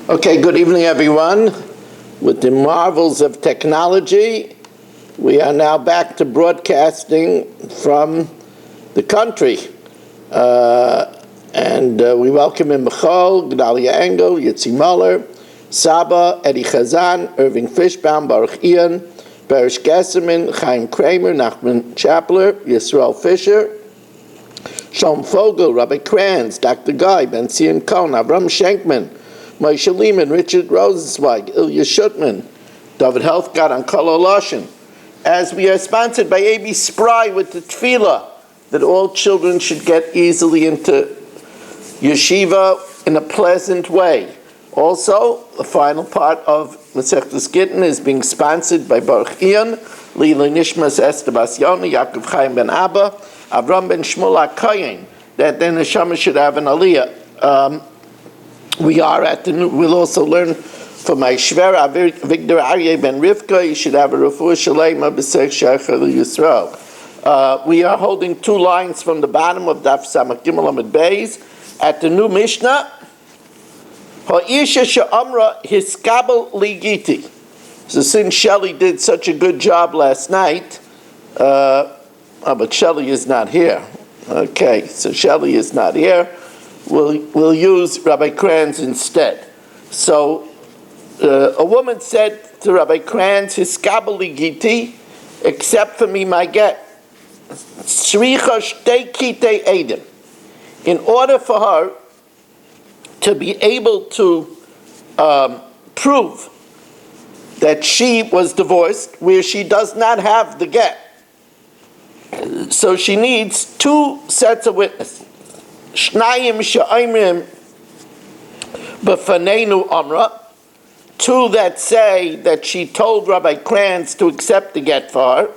Okay, good evening, everyone. With the marvels of technology, we are now back to broadcasting from the country. And we welcome in Michal, Gedalia Engel, Yitzi Muller, Saba, Eddie Chazan, Irving Fishbaum, Baruch Ian, Berish Gesserman, Chaim Kramer, Nachman Chapler, Yisrael Fisher, Shalom Fogel, Rabbi Kranz, Dr. Guy, Ben Zion Cohn, Avram Schenkman, Moshe Lehman, Richard Rosenzweig, Ilya Shutman, David Helfgott, and Kol Oloshin. As we are sponsored by A.B. Spry with the tefillah that all children should get easily into yeshiva in a pleasant way. Also, the final part of Masechtas Gittin is being sponsored by Baruch Ian, Lila Nishmas Esther Bas Yoni, Yaakov Chaim Ben Abba, Avram Ben Shmuel HaKoyen, that the neshama should have an aliyah. We are at the new, we'll also learn from my Shver, Victor Aryeh Ben Rivka, you should have a refuah shalema b'sech shecher Yisrael. We are holding two lines from the bottom of Daf Samach Gimel Amud Beis at the new Mishnah. Ha'isha she'amra hiskabel ligiti. So since Shelley did such a good job last night, but Shelley is not here. Okay, so Shelley is not here. We'll use Rabbi Kranz instead. So a woman said to Rabbi Kranz, hiskabel ligiti, accept for me my get. Shricha shtei kitei edim. In order for her to be able to prove that she was divorced where she does not have the get, so she needs two sets of witnesses. Shnayim she'omrim b'faneinu amra, two that say that she told Rabbi Kranz to accept the get for her.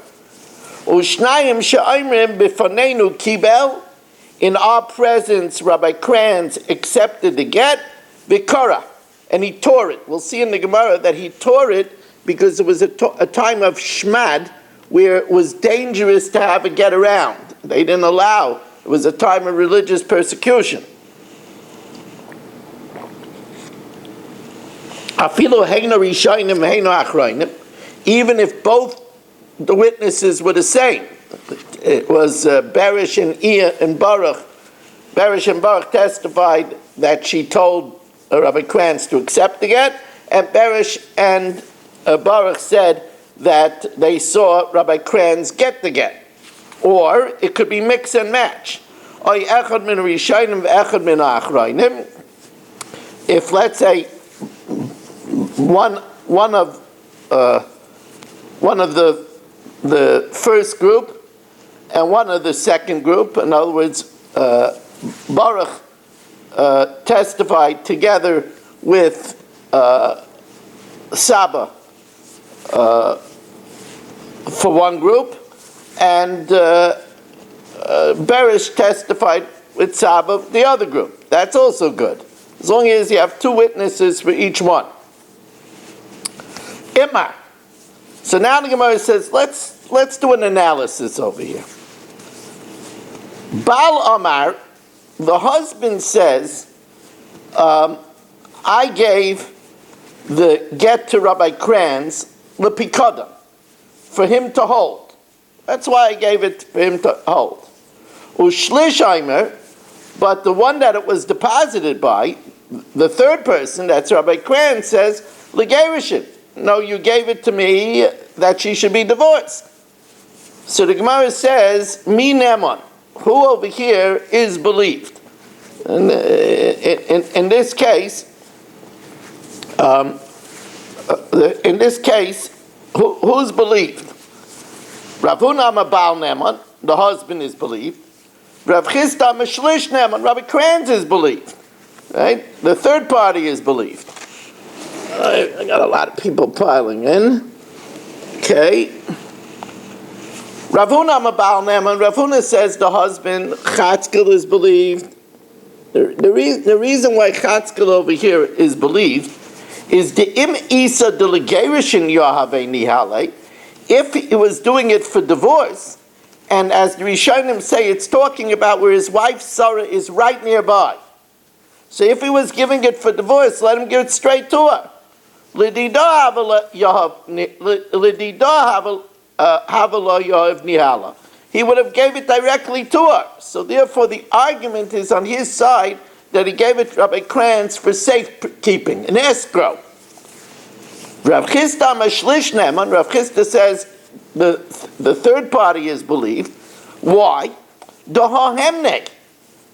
Ushnayim she'omrim b'faneinu kibel, in our presence Rabbi Kranz accepted the get, b'kara, and he tore it. We'll see in the Gemara that he tore it because it was a time of shmad where it was dangerous to have a get around. They didn't allow. It was a time of religious persecution. Even if both the witnesses were the same. It was Berish and Baruch. Berish and Baruch testified that she told Rabbi Kranz to accept the get, and Berish and Baruch said that they saw Rabbi Kranz get the get. Or it could be mix and match. If, let's say, one of the first group and one of the second group, in other words, Baruch testified together with Saba for one group, and Berish testified with Saba, the other group. That's also good, as long as you have two witnesses for each one. Imar. So now the Gemara says, let's do an analysis over here. Baal Amar, the husband says, I gave the get to Rabbi Kranz lepikadam, for him to hold. That's why I gave it for him to hold. Ushlishaimer, but the one that it was deposited by, the third person, that's Rabbi Kranz, says, legerishin. No, you gave it to me that she should be divorced. So the Gemara says, mi neman, who over here is believed? And in this case, who's believed? Rav Huna Baal Neman, the husband is believed. Rav Chisda Meshlish Neman, Rabbi Kranz is believed. Right? The third party is believed. I got a lot of people piling in. Okay. Rav Huna Baal Neman, Rav Huna says the husband, Chatzkel, is believed. The reason why Chatzkel over here is believed is the im isa de legerishin yahave nihale. If he was doing it for divorce, and as the Rishonim say, it's talking about where his wife Sarah is right nearby. So if he was giving it for divorce, let him give it straight to her. He would have gave it directly to her. So therefore the argument is on his side that he gave it to Rabbi Kranz for safekeeping, an escrow. Rav Chisda Mashlish Neman, Rav Chisda says the third party is believed. Why?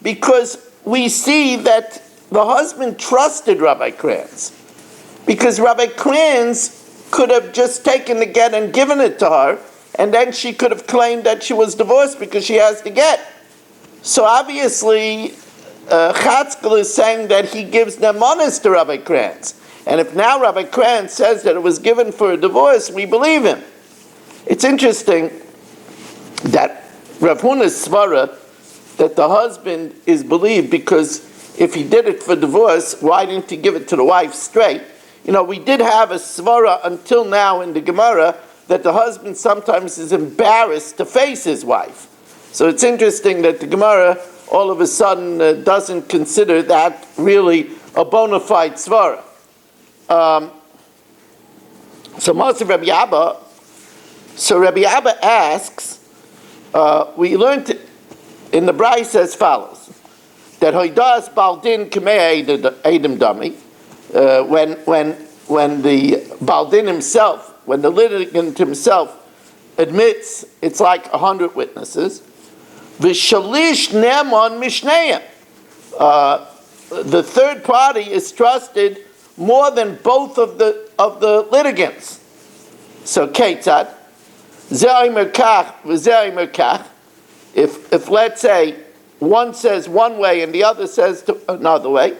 Because we see that the husband trusted Rabbi Kranz. Because Rabbi Kranz could have just taken the get and given it to her, and then she could have claimed that she was divorced because she has the get. So obviously, Chatzkel is saying that he gives nemanis to Rabbi Kranz. And if now Rabbi Kranz says that it was given for a divorce, we believe him. It's interesting that Rav Huna's svara that the husband is believed because if he did it for divorce, why didn't he give it to the wife straight? You know, we did have a svara until now in the Gemara that the husband sometimes is embarrassed to face his wife. So it's interesting that the Gemara all of a sudden doesn't consider that really a bona fide svara. So Rabbi Abba asks, we learned in the Bryce as follows, that Hoidas Baldin Kamei Adam Dami, when the Baldin himself, when the litigant himself admits it's like 100 witnesses, V'shalish Neman Mishneim, the third party is trusted more than both of the litigants. So Ketzad, Ze'aymer Kach, V'ze'aymer Kach, if let's say one says one way and the other says another way,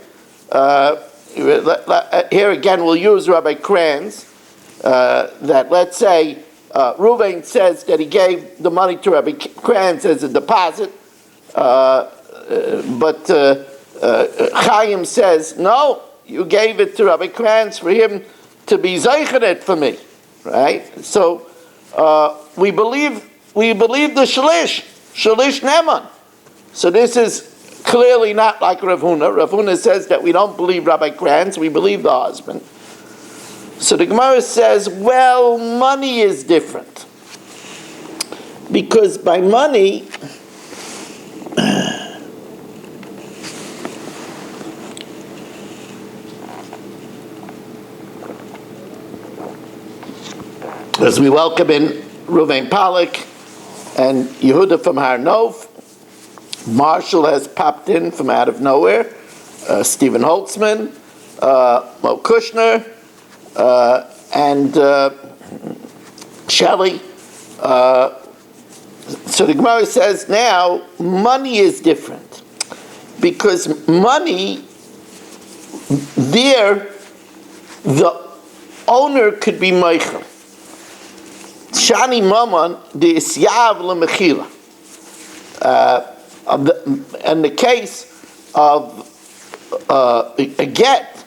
here again we'll use Rabbi Kranz, that let's say Reuven says that he gave the money to Rabbi Kranz as a deposit, but Chaim says, no, you gave it to Rabbi Kranz for him to be zeichenet for me, right? So we believe the Shalish Neman. So this is clearly not like Rav Huna. Rav Huna says that we don't believe Rabbi Kranz, we believe the husband. So the Gemara says, well, money is different. Because by money, as we welcome in Reuven Pollack and Yehuda from Har Nov, Marshall has popped in from out of nowhere, Stephen Holtzman, Mo Kushner, and Shelley. So the Gemara says now, money is different. Because money, there, the owner could be Meichel. Shani Maman, the Isyav L'Mechila. In the case of a get,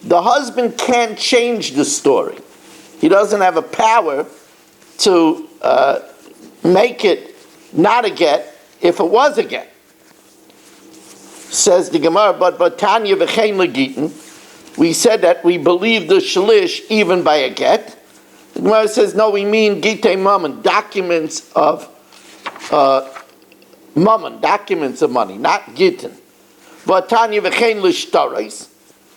the husband can't change the story. He doesn't have a power to make it not a get if it was a get. Says the Gemara, but Tanya v'chein legitin, we said that we believe the shalish even by a get. The Gemara says, no, we mean gitei mammon, documents of mammon, documents of money, not gittin. But Tanya v'chein l'shtaros.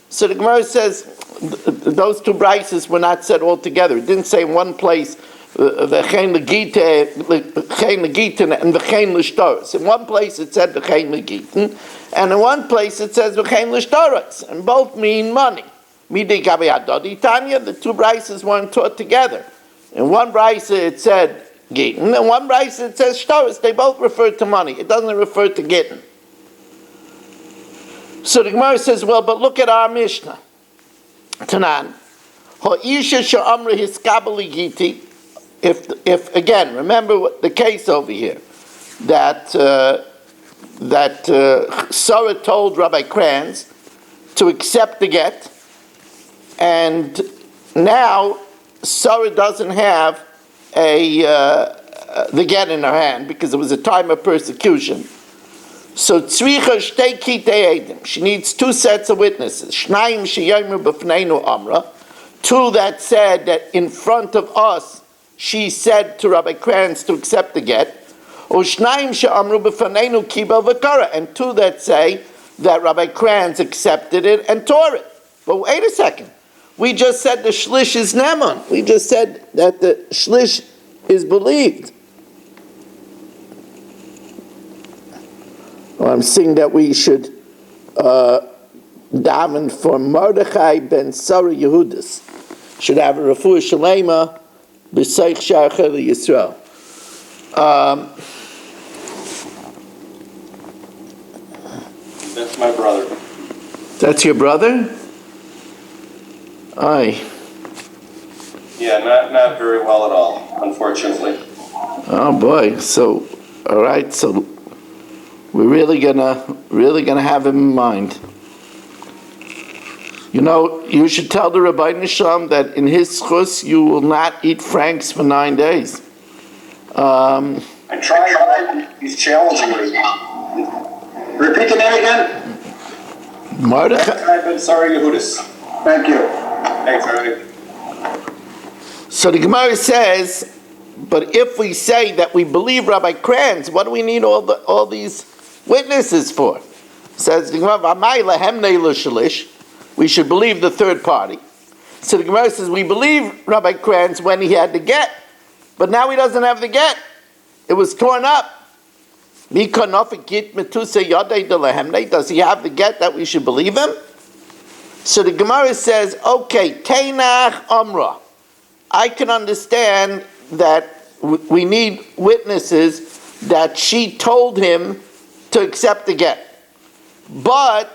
So the Gemara says those two brises were not said all together. It didn't say in one place v'chein l'gitin and v'chein l'shtaros. In one place it said v'chein l'gitin, and in one place it says v'chein l'shtaros, and both mean money. Midei gabi adodi Tanya, the two brises weren't taught together. In one brise it said Gittin, and one brise it says shtaros. They both refer to money. It doesn't refer to Gittin. So the Gemara says, well, but look at our Mishnah. Tanan, ha'isha she'amra hiskabeli giti. If again, remember what the case over here, that Sarah told Rabbi Kranz to accept the get, and now Sarah doesn't have the get in her hand because it was a time of persecution. So tzricha shtei kitei edim. She needs two sets of witnesses. Shnayim sheyomer b'fneinu amra. Two that said that in front of us, she said to Rabbi Kranz to accept the get. Ushnayim she'amru b'fneinu kibel v'kara. And two that say that Rabbi Kranz accepted it and tore it. But wait a second. We just said the shlish is neman. We just said that the shlish is believed. Well, I'm saying that we should daven for Mordechai ben Sarah Yehudis. Should have a refuah shalema b'seich sharcha Yisrael. That's my brother. That's your brother? Aye. Yeah, not very well at all, unfortunately. Oh boy. So, all right. So we're really gonna have him in mind. You know, you should tell the Rabbi Nisham that in his chus you will not eat franks for 9 days. I tried. He's challenging me. Repeat the name again. Mordechai. I've been sorry, Yehudis. Thank you. Thanks, Rabbi. So the Gemara says, but if we say that we believe Rabbi Kranz, what do we need all these witnesses for? Says the Gemara, "V'amai lehem neilu shalish." We should believe the third party. So the Gemara says, we believe Rabbi Kranz when he had the get, but now he doesn't have the get. It was torn up. Does he have the get that we should believe him? So the Gemara says, okay, Teinach Amra. I can understand that we need witnesses that she told him to accept the get. But,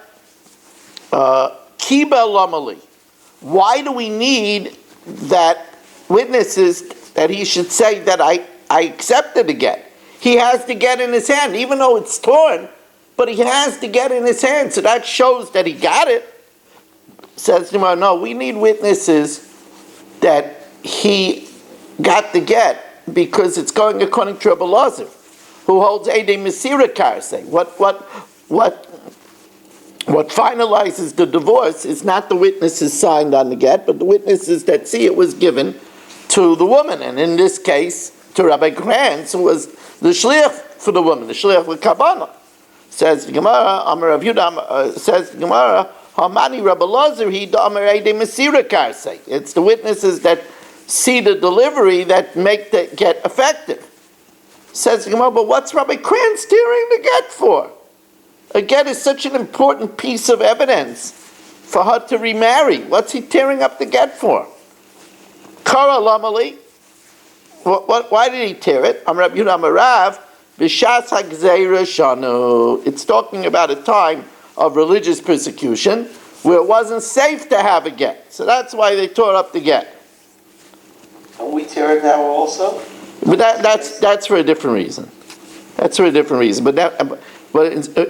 Kibel Lamali. Why do we need that witnesses that he should say that I accepted the get? He has the get in his hand, even though it's torn, but he has the get in his hand, so that shows that he got it. Says Gemara, no, we need witnesses that he got the get because it's going according to Rabbi Lazar, who holds Eidei Mesira Karsei. What finalizes the divorce is not the witnesses signed on the get, but the witnesses that see it was given to the woman, and in this case, to Rabbi Kranz, who was the shliach for the woman, the shliach for Kabbalah. Says the Gemara, Amar Rav Yehuda, says the Gemara, Hamani Rabbi Lazar, he Amar Eidei Mesira Karsei. It's the witnesses that see the delivery that make the get effective. Says the Gemara, but what's Rabbi Kranz tearing the get for? A get is such an important piece of evidence for her to remarry. What's he tearing up the get for? Kara Lamali. Why did he tear it? Amar Rabbi Yehuda Amar Rav, B'shas ha'gzeira shanu. It's talking about a time of religious persecution where it wasn't safe to have a get. So that's why they tore up the get. Don't we tear it now also? But that's for a different reason. That's for a different reason. But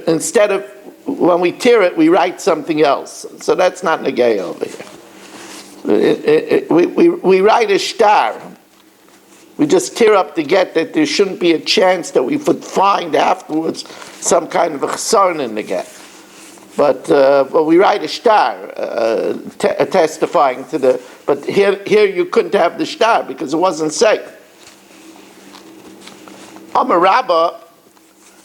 instead of, when we tear it, we write something else. So that's not negay over here. We write a star. We just tear up the get that there shouldn't be a chance that we would find afterwards some kind of a chesron in the get. But we write a star testifying to the. But here you couldn't have the star because it wasn't safe. Amar Rabbah.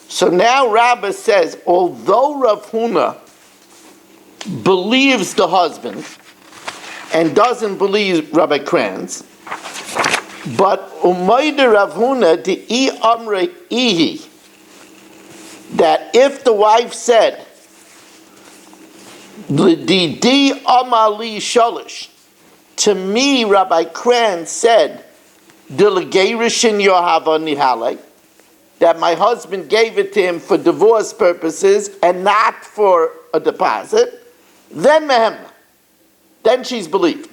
So now Rabbah says, although Rav Huna believes the husband and doesn't believe Rabbi Kranz, but Umayda Rav Huna de I Amre Ihi, that if the wife said, L'didi Amali Shalish, to me Rabbi Kranz said, Delegerishin Yohava Nihale, that my husband gave it to him for divorce purposes and not for a deposit, then mehemna. Then she's believed.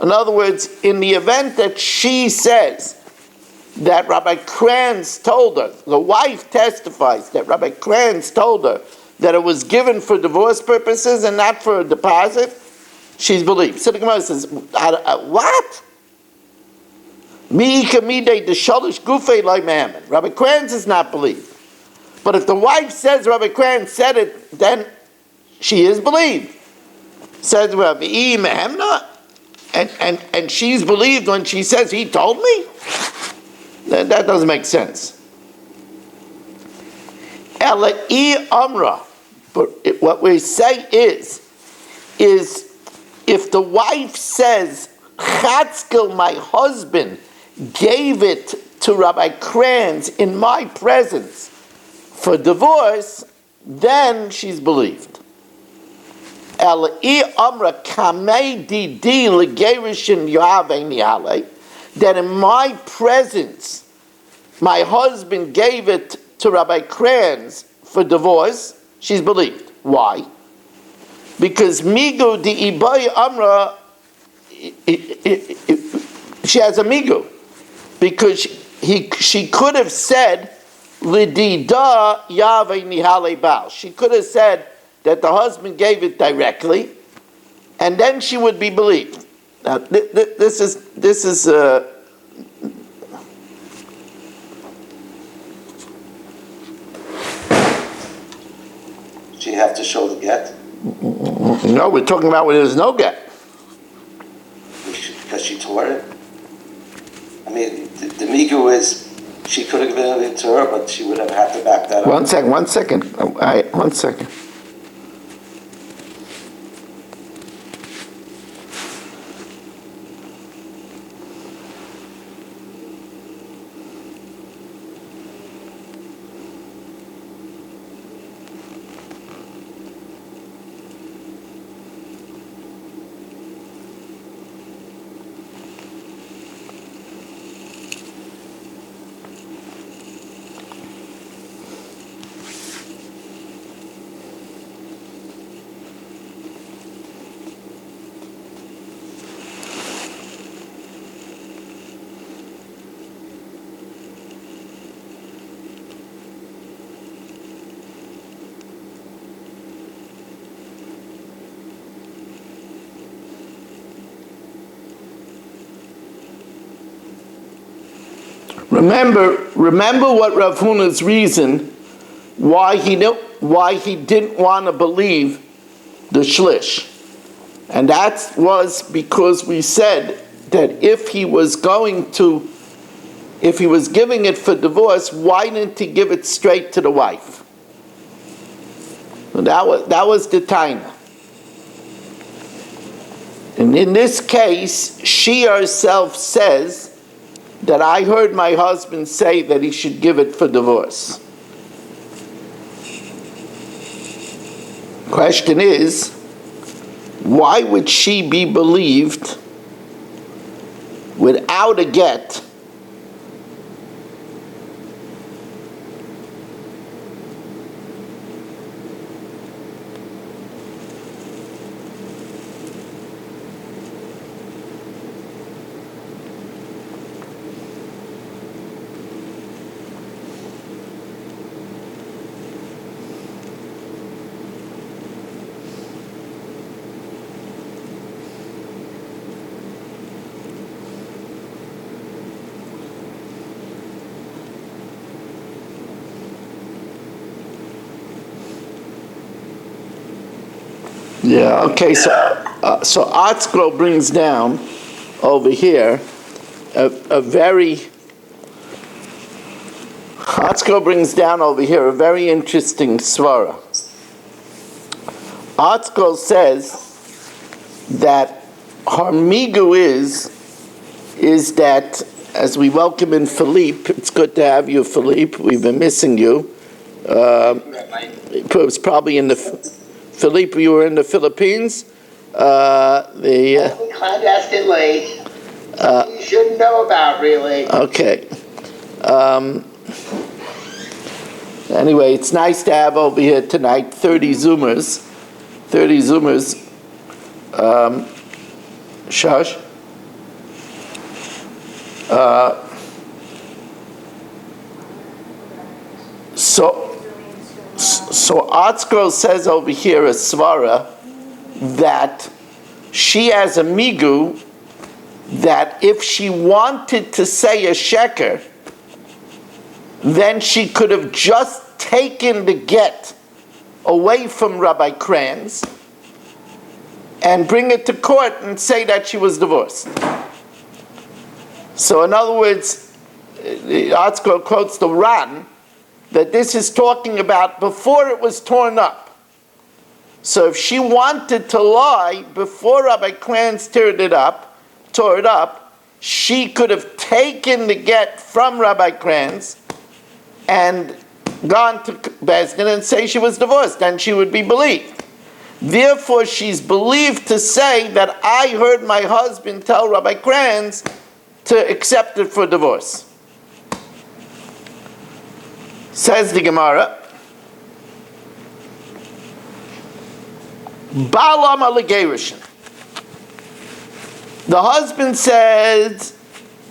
In other words, in the event that she says that Rabbi Kranz told her, the wife testifies that Rabbi Kranz told her that it was given for divorce purposes and not for a deposit, she's believed. So the Gemara says, what? Rabbi Kranz is not believed. But if the wife says Rabbi Kran said it, then she is believed. Says Rabbi Mehemna, and she's believed when she says he told me? That doesn't make sense. Ela amra. But what we say is if the wife says, Chatzkel, my husband, gave it to Rabbi Kranz in my presence for divorce, then she's believed. Amra kamei didi legerishin yahaveni ale, that in my presence, my husband gave it to Rabbi Kranz for divorce, she's believed. Why? Because migu di ibai amra, she has a migu. Because she could have said, lidida yahaveni hale bal. She could have said that the husband gave it directly, and then she would be believed. Now, this is. She have to show the get? No, we're talking about when there's no get. Because she tore it? I mean, the migu is, she could have given it to her, but she would have had to back that up. One second. One second. Remember what Rav Huna's reason why he didn't want to believe the shlish, and that was because we said that if he was giving it for divorce, why didn't he give it straight to the wife? That was the taina. And in this case, she herself says that I heard my husband say that he should give it for divorce. Question is, why would she be believed without a get? Yeah, okay, so Atzkro brings down over here a very interesting svara. Atzkro says that her migu is that, as we welcome in Philippe, it's good to have you, Philippe, we've been missing you. It was probably in the... Philippe, you were in the Philippines. Clandestinely. You shouldn't know about, really. Okay. Anyway, it's nice to have over here tonight 30 Zoomers. Shush. So Atzkro says over here, a svara, that she has a migu, that if she wanted to say a sheker, then she could have just taken the get away from Rabbi Kranz and bring it to court and say that she was divorced. So in other words, the article quotes the Ran, that this is talking about before it was torn up. So if she wanted to lie before Rabbi Kranz tore it up, she could have taken the get from Rabbi Kranz and gone to Bezdin and say she was divorced, then she would be believed. Therefore, she's believed to say that I heard my husband tell Rabbi Kranz to accept it for divorce. Says the Gemara, Ba'alam al-Gerishin. The husband says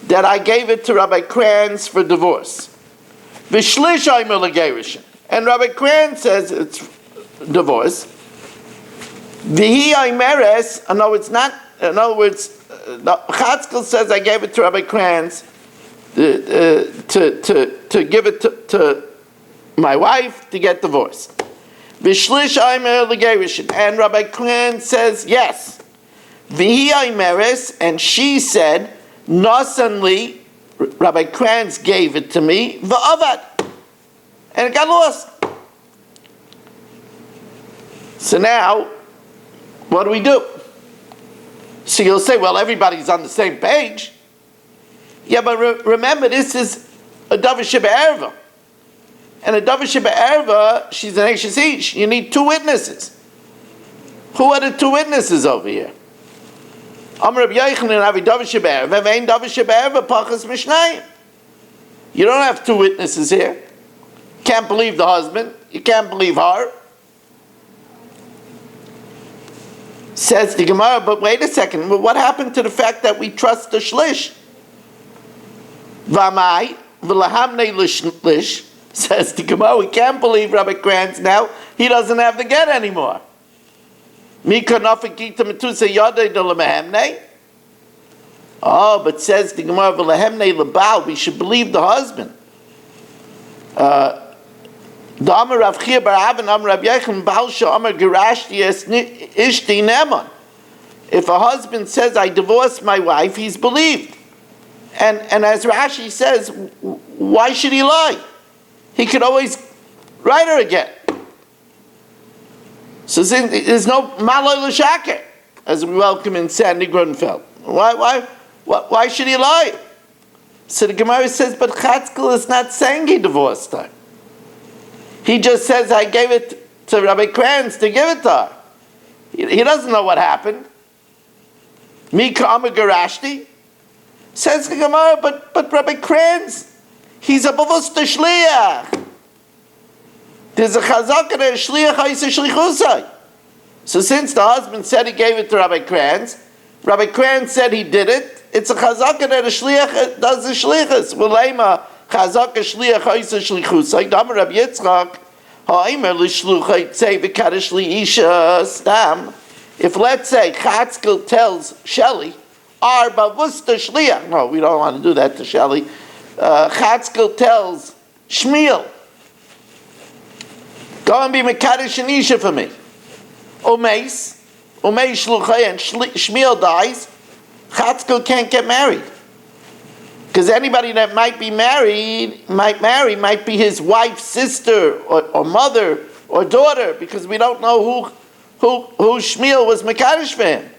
that I gave it to Rabbi Kranz for divorce. V'shlish aymer l'gerishin. And Rabbi Kranz says it's divorce. V'hi aymeres, no, it's not, in other words, Chatzkel says I gave it to Rabbi Kranz to give it to my wife to get divorced. V'shlish aymer l'gerishin. And Rabbi Kranz says yes. V'hi aymeres, and she said, Nasanli, Rabbi Kranz gave it to me, v'avad, and it got lost. So now, what do? So you'll say, well, everybody's on the same page. Yeah, but remember, this is a Davar Sheba'erva. And a Davar Sheba'erva, she's an Eishes Ish. You need two witnesses. Who are the two witnesses over here? Amar Rabbi Yochanan Avi Davar Sheba'erva, Ve'ein Davar Sheba'erva Pachas Mishnayim. You don't have two witnesses here. Can't believe the husband. You can't believe her. Says the Gemara, but wait a second. Well, what happened to the fact that we trust the shlish? V'amai v'lahamnei l'shlish. Says the Gemara, we can't believe Rabbi Kranz now. He doesn't have the get anymore. Oh, but says the Gemara, v'lahemnei l'bal, we should believe the husband. If a husband says, I divorced my wife, he's believed. And as Rashi says, why should he lie? He could always write her again. So there's no malay l'shaker, as we welcome in Sandy Grunfeld. Why should he lie? So the Gemara says, but Chatzkel is not saying he divorced her. He just says, I gave it to Rabbi Kranz to give it to her. He doesn't know what happened. Mika Amar Garashti. Says the Gemara, but Rabbi Kranz, he's a bavus the shliach. There's a chazaka that a shliach ha'isa shlichusai. So since the husband said he gave it to Rabbi Kranz said he did it, it's a chazaka that a shliach does the shlichus. V'leima chazaka shliach ha'isa shlichusai. Damar Rabbi Yitzchak, ha'aimer l'shluchai tzei v'kadish li'isha stam. If let's say Chatzkel tells Shelley, Ar bavus the shliach. No, we don't want to do that to Shelley. Chatzkel tells Shmuel, go and be Mekadesh and Isha for me. Umeis Shluchai, and Shmuel dies, Chatzkel can't get married. Because anybody that might be his wife's sister or mother or daughter, because we don't know who Shmuel was Mekadesh for him.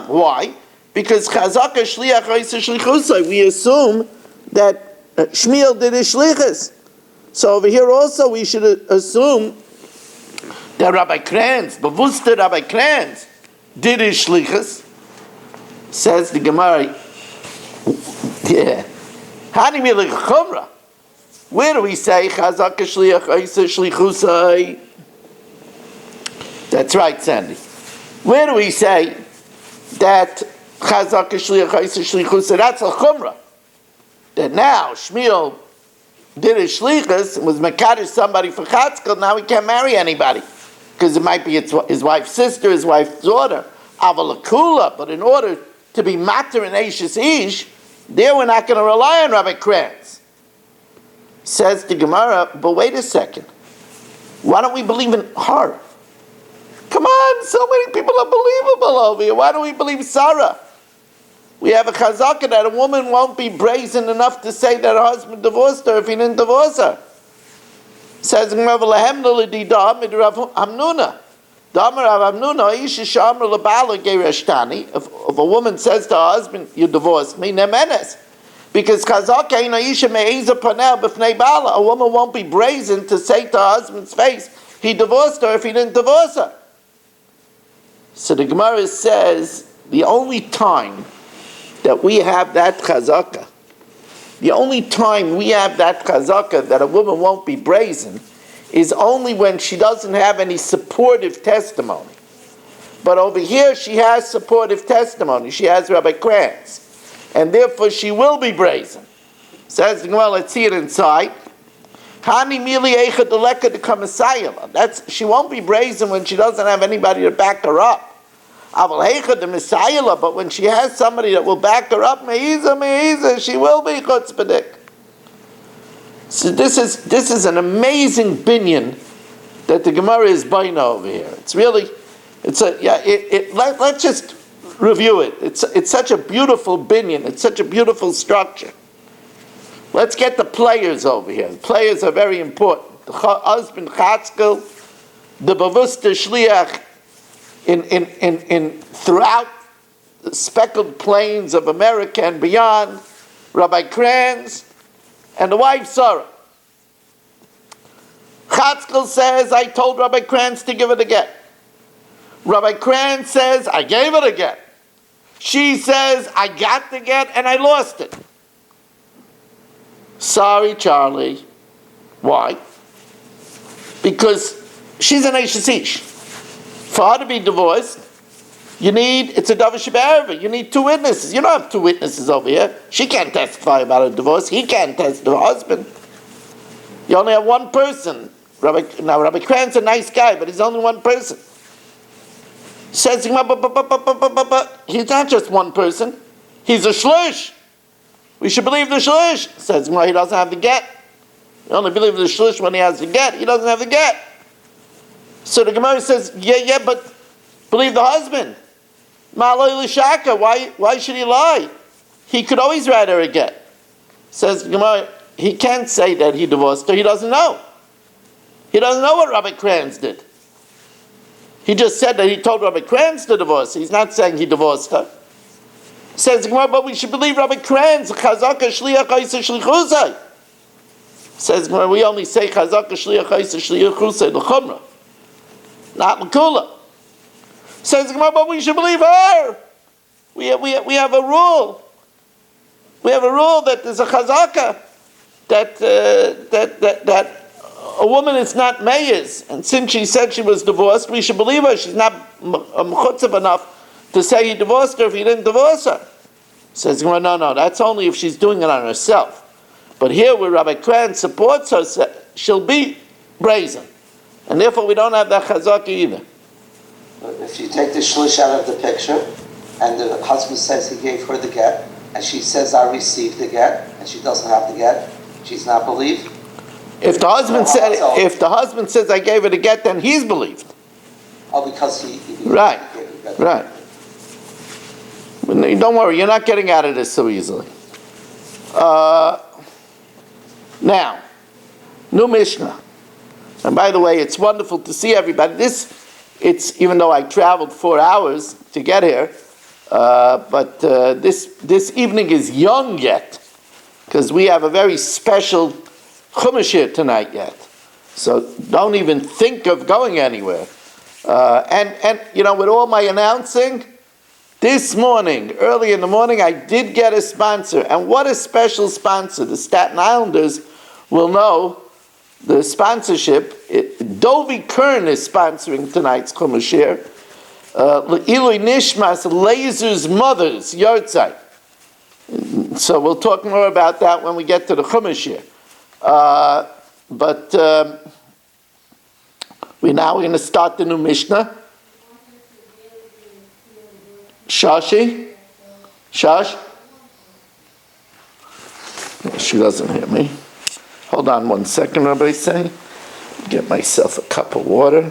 Why? Because Chazaka Shliach Ha'isa Shlichusai, we assume that Shmuel did his shlichus. So over here also we should assume that Rabbi Kranz, bewusste Rabbi Kranz, did his shlichus. Says the Gemara, yeah. Where do we say Chazaka Shliach Ha'isa Shlichusai? That's right, Sandy. Where do we say that Chazaka Shliach Ha'isa Shlichusai? That's a chumrah. That now Shmuel did his shlichus and was mekadesh somebody for Chatzkel, now he can't marry anybody. Because it might be his wife's sister, his wife's daughter. Avalakula, but in order to be mater and Eishes Ish, There we're not going to rely on Rabbi Kranz. Says the Gemara, but wait a second. Why don't we believe in her? Come on, so many people are believable over here. Why don't we believe Sarah? We have a chazaka that a woman won't be brazen enough to say that her husband divorced her if he didn't divorce her. Says Rav Hamnuna. If a woman says to her husband, you divorced me, nemenes. Because a woman won't be brazen to say to her husband's face, he divorced her if he didn't divorce her. So the Gemara says, the only time that we have that chazaka, the only time we have that chazaka that a woman won't be brazen is only when she doesn't have any supportive testimony. But over here she has supportive testimony. She has Rabbi Kranz. And therefore she will be brazen. Says, well, let's see it inside. That's, she won't be brazen when she doesn't have anybody to back her up. But when she has somebody that will back her up, she will be chutzpahdik. So this is an amazing binyan that the Gemara is buying over here. It's really, let's just review it. It's such a beautiful binyan. It's such a beautiful structure. Let's get the players over here. The players are very important. The husband Chatzkel, the Bavusta Shliach, in throughout the speckled plains of America and beyond, Rabbi Kranz, and the wife Sarah. Chatzkel says, I told Rabbi Kranz to give it a get. Rabbi Kranz says, I gave it a get. She says, I got the get and I lost it. Sorry, Charlie. Why? Because she's an Eishes Ish. For her to be divorced, it's a Davar Shebe'erva. You need two witnesses. You don't have two witnesses over here. She can't testify about a divorce. He can't testify the husband. You only have one person. Rabbi Kran's a nice guy, but he's only one person. Says, he's not just one person. He's a shlish. We should believe the shlish. Says, he doesn't have the get. You only believe the shlish when he has the get. He doesn't have the get. So the Gemara says, yeah, but believe the husband. Ma'aloi l'shaka. Why should he lie? He could always write her a get. Says the Gemara, he can't say that he divorced her. He doesn't know. He doesn't know what Rabbi Kranz did. He just said that he told Rabbi Kranz to divorce her. He's not saying he divorced her. Says the Gemara, but we should believe Rabbi Kranz. Chazaka shliach ha'isa shlichusay. Says the Gemara, we only say chazaka shliach ha'isa shlichusay l'chumrah, not l'kula. Says the Gemara, but we should believe her. We have a rule. We have a rule that there's a chazaka that a woman is not meyes, and since she said she was divorced, we should believe her. She's not mechutzav enough to say he divorced her if he didn't divorce her. Says, well, no, that's only if she's doing it on herself. But here, where Rabbi Kranz supports her, she'll be brazen, and therefore we don't have that chazaka either. If you take the shlish out of the picture, and the husband says he gave her the get, and she says I received the get, and she doesn't have the get, she's not believed. If the husband says I gave her the get, then he's believed. Oh, because he right. Don't worry, you're not getting out of this so easily. Now, new Mishnah. And by the way, it's wonderful to see everybody. It's even though I traveled 4 hours to get here, but this evening is young yet, because we have a very special Chumash here tonight yet. So don't even think of going anywhere. And with all my announcing, this morning, early in the morning, I did get a sponsor. And what a special sponsor. The Staten Islanders will know the sponsorship. Dovey Kern is sponsoring tonight's Chumash here. Ilui Nishmas, Lazer's mother's Yortzeit. So we'll talk more about that when we get to the Chumash here. But we're going to start the new Mishnah. Shashi? Shash? She doesn't hear me. Hold on 1 second, Rabbi say. Get myself a cup of water.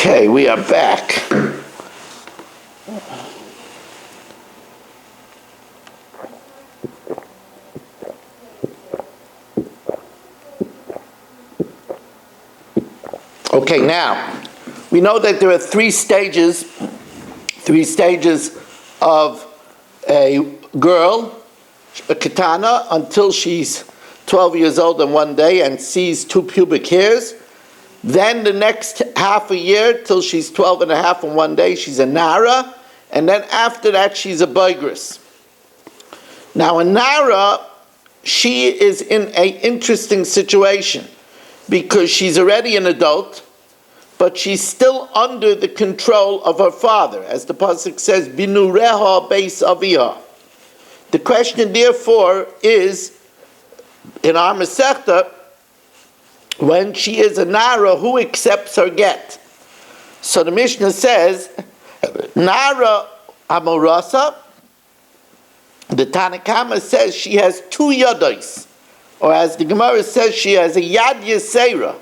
Okay, we are back. Okay, now, we know that there are three stages of a girl, a katana, until she's 12 years old and 1 day and sees 2 pubic hairs. Then the next half a year, till she's 12 and a half and 1 day, she's a nara. And then after that, she's a boigris. Now, a nara, she is in an interesting situation because she's already an adult, but she's still under the control of her father. As the pasuk says, binureha beis aviha. The question, therefore, is, in our Masechta, when she is a nara, who accepts her get? So the Mishnah says, nara amorasa, the Tanakama says she has 2 yados, or as the Gemara says, she has a yad yesera.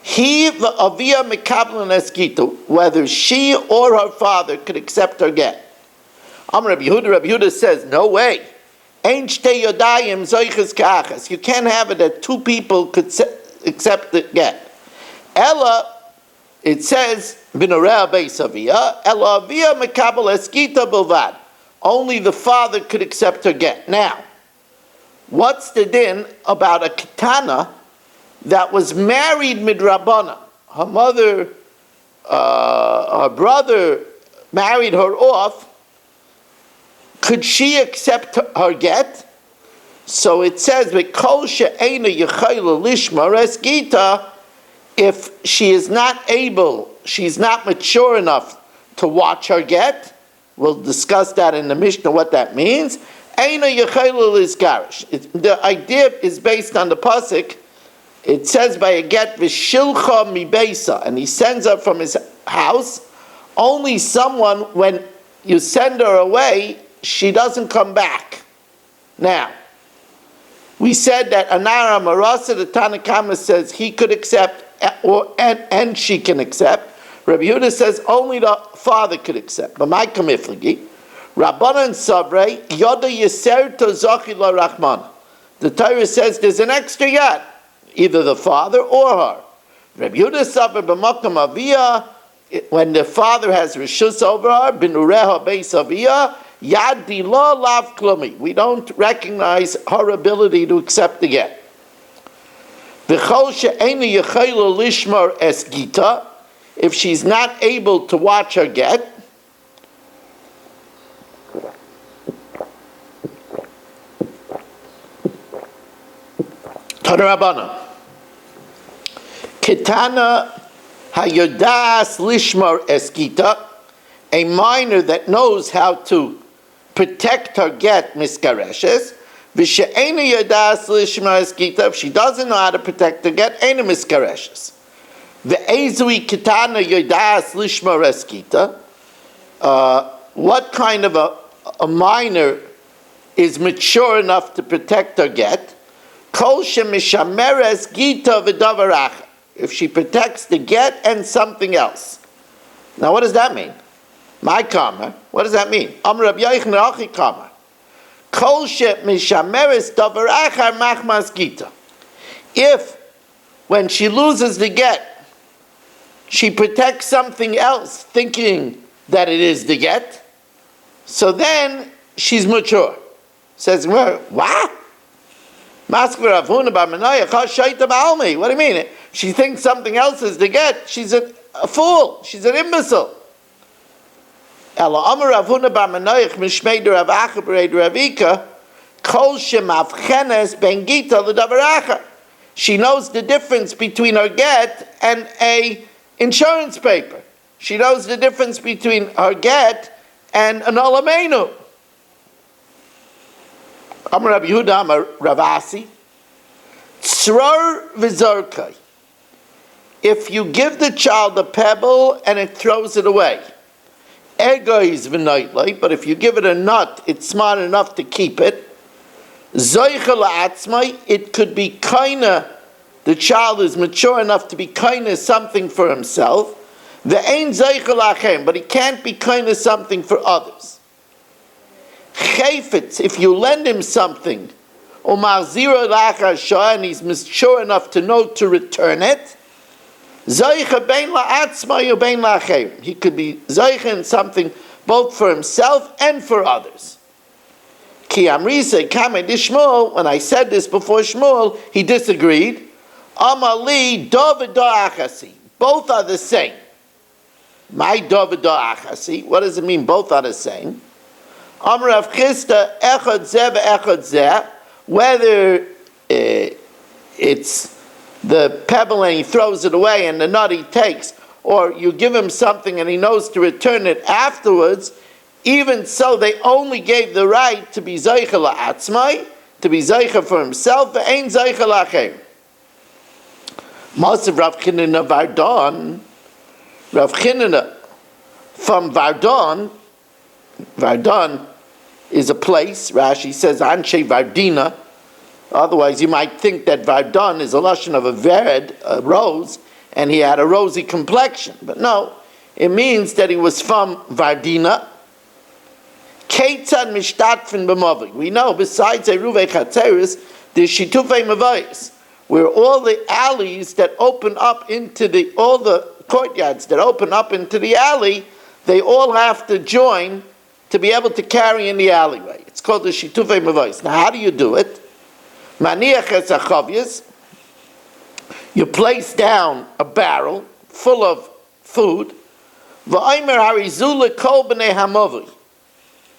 He v'avia mekablan eskita, whether she or her father could accept her get. Rabbi Yehuda says, no way. Ein shtei yodayim zoiches ka'achas. You can't have it that 2 people could accept the get. Ella, it says, b'norea beis avia, ella avia mekabel eskita bilvad. Only the father could accept her get. Now, what's the din about a katana that was married midrabana? Her mother, her brother married her off. Could she accept her get? So it says, "V'kol she'ena yechayla lishma resgita." If she is not able, she's not mature enough to watch her get. We'll discuss that in the Mishnah, what that means. Eina yechayla lizgarish. The idea is based on the pasuk. It says by a get v'shilcha mibeisa, and he sends her from his house. Only someone, when you send her away, she doesn't come back. Now, we said that Anara Marasa, the Tanakama says he could accept, and she can accept. Rabbi Yehuda says only the father could accept. But my kamiflagi, Rabbanan Sabre, Yoda Yeser to Zochi la Rahman. The Torah says there's an extra yad, either the father or her. Rabbi Yehuda Sabre b'makam aviyah, when the father has rishus over her, b'nureha beis aviyah, yad dila lav klumi. We don't recognize her ability to accept the get. V'chol she'ena yechayla lishmar es gita. If she's not able to watch her get, Tanarabana, Ketana hayodas lishmar eskita, a minor that knows how to protect her get miskareshes. V'she'ena yodas lishmar eskita, if she doesn't know how to protect her get, ena miskareshes. Ve'ezui kitana yodas lishmar eskita. What kind of a minor is mature enough to protect her get? Kol shemishameres gita v'davarach. If she protects the get and something else. Now, what does that mean? My karma. What does that mean? Amar Rabbi Yochanan achi karma. Kol shemishameres davarach machmas gita. If when she loses the get, she protects something else, thinking that it is the get, so then she's mature. Says, what? What do you mean? She thinks something else is the get. She's a fool. She's an imbecile. She knows the difference between her get and a insurance paper. She knows the difference between her get and an olamenu. Amar Rabbi Yehuda, Amar Rav Asi, tzror v'zorkai. If you give the child a pebble and it throws it away, egois v'noitloi, but if you give it a nut, it's smart enough to keep it. Zoicha la'atzmai, it could be kinda, the child is mature enough to be kinda something for himself. Ve'ein zoicha la'achem, but he can't be kinda something for others. Chayfetz, if you lend him something, umar zira la'achar shah, and he's mature enough to know to return it, zoicha bein la'atzmai u'bein la'achem. He could be zoicha in something both for himself and for others. Ki amrise kamei dishmol, when I said this before Shmuel, he disagreed. Amali David achasi. Both are the same. My David achasi. What does it mean? Both are the same. Amar Rav Chisda echad zeh ve'echad zeh. Whether it's the pebble and he throws it away and the nut he takes, or you give him something and he knows to return it afterwards, even so they only gave the right to be zeicha la'atzmai, to be zeicha for himself, ve'ein zeicha la'achem. Most of Rav Chinina Vardon, Rav Chinina from Vardon is a place, Rashi says, Anshe Vardina. Otherwise, you might think that Vardon is a lashon of a vered, a rose, and he had a rosy complexion. But no, it means that he was from Vardina. Keitzad mishtatfin b'mavi. We know, besides Eruvei Chatzeris, there's Shitufei Mavayis, where all the alleys that open up into all the courtyards that open up into the alley, they all have to join to be able to carry in the alleyway. It's called the Shitufei Mavayis. Now, how do you do it? Maniach es achavyas. You place down a barrel full of food. V'aymer harizu lekol b'nei hamavi.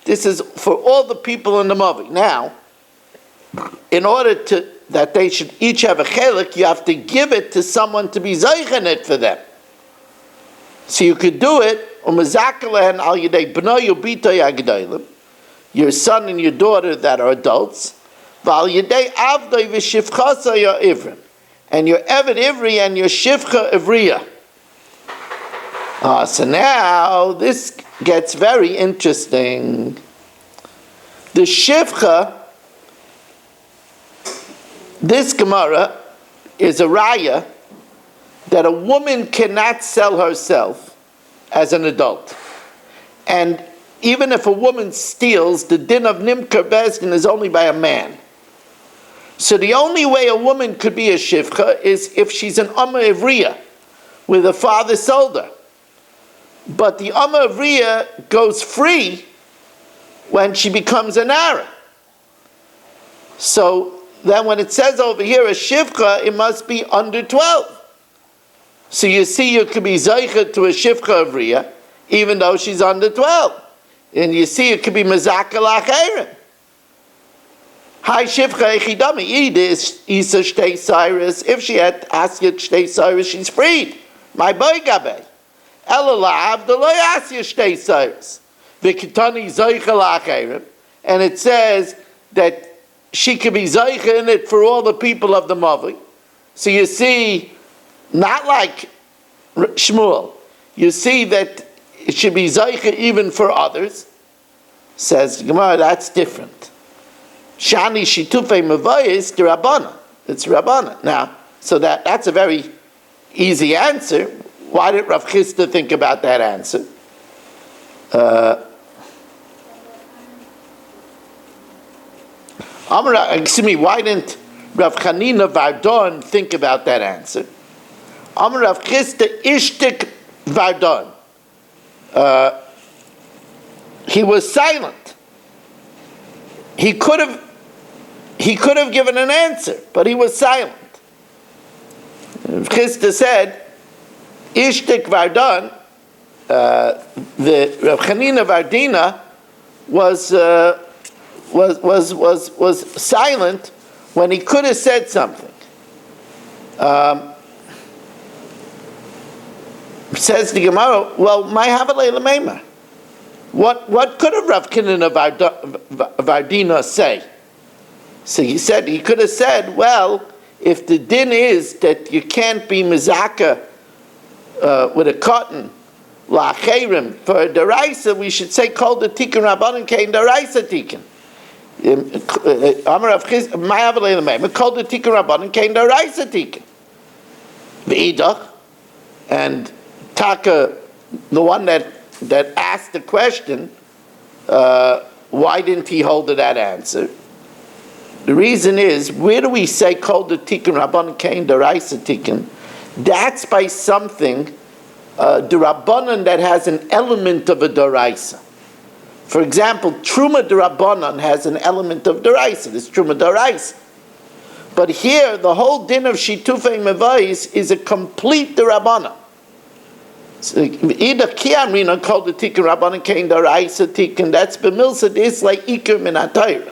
This is for all the people in the mavi. Now, in order that they should each have a chelik, you have to give it to someone to be zeichen it for them. So you could do it, al yedei b'noi ubitoi agdeilim, your son and your daughter that are adults, v'al yedei avdoi v'shivchasa your ivrin, and your eved ivri and your shivcha ivriya. So now this gets very interesting. The shivcha, this Gemara is a raya that a woman cannot sell herself as an adult. And even if a woman steals, the din of nimkar bezdin is only by a man. So the only way a woman could be a shivcha is if she's an amma ivriya, where the father sold her. But the amma ivriya goes free when she becomes an ara. So then when it says over here a shivcha, it must be under 12. So you see, you could be zeicha to a shivcha ivriya, even though she's under 12. And you see, it could be mazaka la'chayrim. Hi shivcha echidami, isa shtei cyrus. If she had asyat shtei cyrus, she's freed. My boy gabe. Elalav deloy asyat shtei cyrus. V'kitani zeicha la'chayrim. And it says that she could be zeicha in it for all the people of the mavi. So you see, not like Shmuel, you see that it should be zeicha even for others. Says Gemara, that's different. Shani shitufei mavayis the Rabbana. It's Rabbana. Now, so that's a very easy answer. Why did Rav Chisda think about that answer? Why didn't Rav Chanina Vardon think about that answer? Amar Rav Chisda ishtik Vardon. he was silent. He could have given an answer, but he was silent. Chisda said, Ishtik Vardan, the Rav Chanina Vardina was silent when he could have said something. Says the Gemara, well, my Havalei Lamema. What could a Rav Chanina Vardina say? So he could have said, well, if the din is that you can't be mizaka with a cotton la'acherim for a deraisa, we should say kol the tikkun rabbanon kein deraisa tikkun. Amar Rav Chizda, my Havalei Lamema, kol the tikkun rabbanon kein deraisa tikkun. V'idach, and Taka, the one that asked the question, why didn't he hold to that answer? The reason is, where do we say kol the tikkun rabbanon kein deraisa tikkun? That's by something derabbanon that has an element of a deraisa. For example, truma derabbanon has an element of deraisa. There's truma deraisa. But here, the whole din of shitufei mevais is a complete derabbanon. Either kiamrina called the tikkun rabbanon kein deraisa tikkun. That's b'milsa is like iker min haTorah,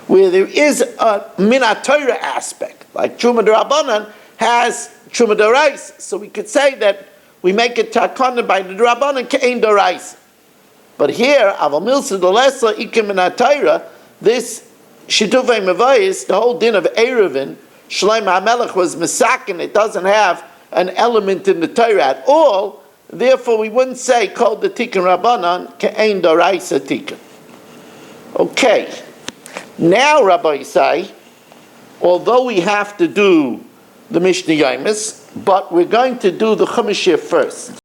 where there is a min haTorah aspect, like truma derabbanon has truma deraisa. So we could say that we make it takana by the derabbanon kein deraisa. But here, aval milsa dolesa iker min haTorah, this shitufei mevais, the whole din of eruvin, Shlomo HaMelech was misakin. It doesn't have an element in the Torah at all. Therefore, we wouldn't say called the tikkun rabbanon ke'ein daraisa tikkun. Okay. Now, Rabbi Yisai, although we have to do the Mishnah Yomis, but we're going to do the Chumash first.